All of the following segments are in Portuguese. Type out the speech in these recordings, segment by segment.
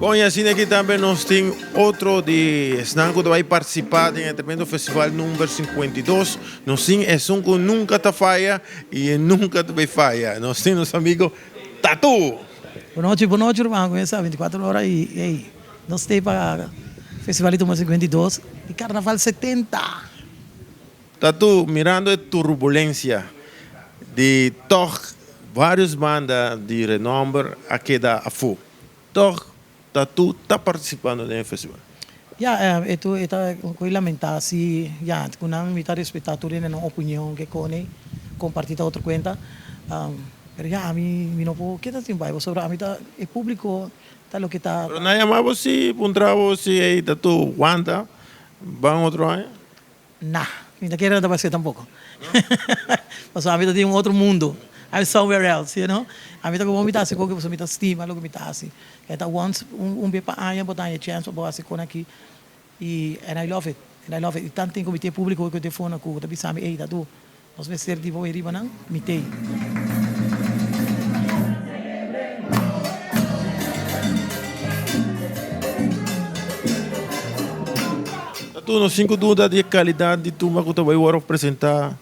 Bom, e assim aqui também nós temos outro de Snanco que vai participar do tremendo festival número 52. Nós temos um que nunca tá falha e nunca vai falha. Nós temos nosso amigo Tatu. Boa noite, irmão. Começa 24 horas e nós temos para o Festival número 52 e Carnaval 70. Tatu, mirando a turbulência de várias bandas de renome aqui da AFU. Tatu está participando do festival. Ja, itu ko lamentar si ja kunang mita respetar turin na opinião que kone compartida outra conta. Pero ya a mí no puedo qué sin vai sobre a mí tá el público tá lo que tá. Pero na llamava si puntravo si aí Tatu aguanta van outro ano. Nah, ni siquiera no ser tampoco. O sea, a mí tá um outro mundo. I'm somewhere else, you know. A mí tá como me tá se que você me tá estima, lo que me tá assim. Eta once bit pa anya botar a chance para se con aqui and I love it. And I love it. E tanto tem comitê público que telefona com, tapi sabe ei Tatu. Nós vamos ser tipo aí riba nang mitei. Tatu, nos 5 dúvidas de qualidade de turma que tu vai apresentar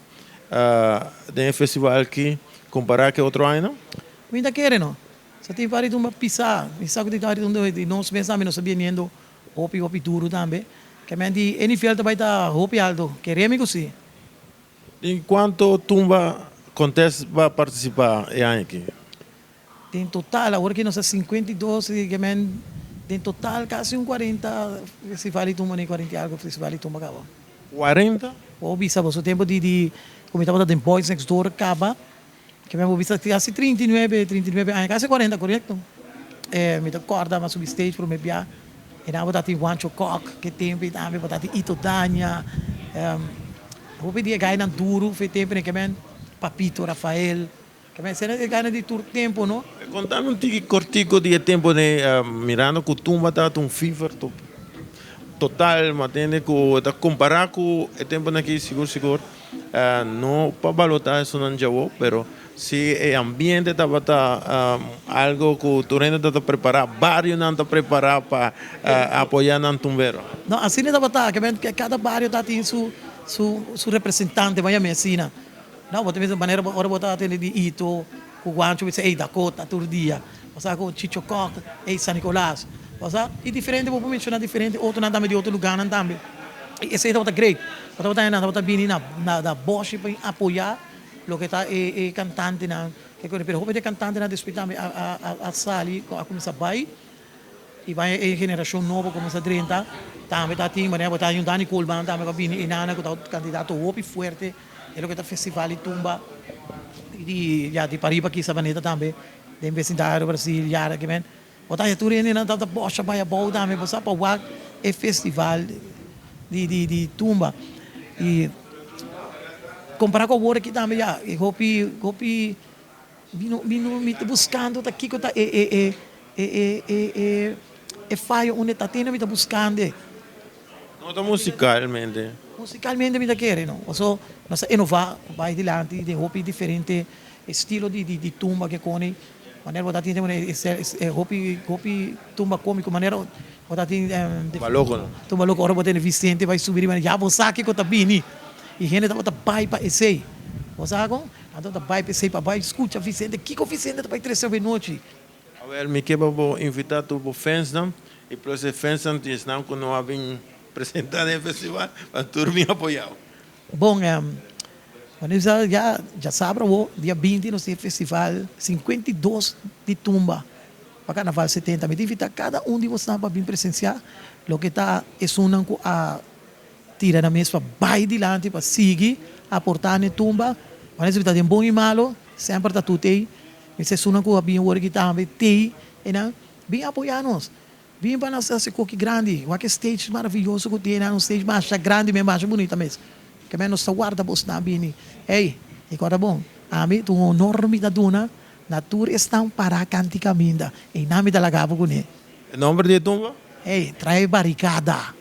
no festival aqui, comparar com outro ano? Ainda querem, não? Só tem vários uma pisar, sabe que tem de nós pensamos nós sabendo hopi duro também. Que a gente NFL também está hopi alto, queremos assim. Em quanto tumba contest vai participar e aqui? Tem total, agora que nós 52, que a gente tem total quase 40 festival tumba nem 40 algo festival tumba acaba. 40? O bisa o tempo de como estava da Boys Next Door acaba. Que me ho visto quase 39 anos, quase 40, correto? Me ricordo, ma sul stage per me piace. E abbiamo dato il Wancho Cock, che tempi abbiamo dato Ito Dagna. Ho visto che gai duro, fe tempo che men Papito, Rafael. Che men se ne gai di tur tempo, no? Contando un tiki cortico di tempo ne mirando con tumba dato un fever total, ma tende con da comparare con il tempo che sicuro no para valutare sono già però se el ambiente estaba algo que tú estás preparado, varios no están preparados para apoyar a Tumbero. No, assim não estava que cada barrio tem su representante, vai a medicina. Não, você mesmo maneira ora botar tem de Ito, com Guancho, você ei Dakota, Turdia, você com Chicho Cock, ei San Nicolás. Você e diferente, vou mencionar diferente, outro não também de outro lugar não também. E esse estava great. Estava bem na Bosch para apoiar lo que está cantante na que pero hope de cantante na despitame a sali a começar vai e vai a geração nova começa 30 também tá tem maneira botar um Dani Colban também que vem inana que tá candidato hope forte é lo que tá festival tumba e já de Pariba aqui sabaneta também de vecindário Brasil já que men botar tudo em na tá bocha vai a boa também você para o é festival de tumba e comparar com o outro aqui também já hopi vino me buscando tá aqui que tá falho onde tá tendo me tá buscando não tá musicalmente me tá querendo não só nós inovar vai adiante de hopi diferente estilo de tumba que cone maneira botar tem hopi tumba cômico maneira botar tem tumba louco ora botar Vicente vai subir mas já você aqui que tá bem e gente estava pai para esse você agora então pai para esse papai escuta Vicente que o Vicente vai 3 horas da noite a ver me quero invitar tu fans não e para os fans não tens não que não havem apresentado no festival para turma apoiar bom mas já sabe o dia 20 no festival 52 de tumba para Carnaval 70 me invita cada de vocês para vir presenciar lo que está é unam com a tira na mesa vai adiante para seguir aportar na tumba mas se está de bom e malo sempre está tudo aí e se sunam com a bem o que também tem e não bem apoiar-nos bem para nós esse coque grande o que stage maravilhoso que tem um stage mais grande mesmo mais bonita mesmo que menos se guarda bos na bini ei e agora bom a mim tu enorme da duna natura está para canticamento e nome da lagabo com ele o nome de tumba ei trai barricada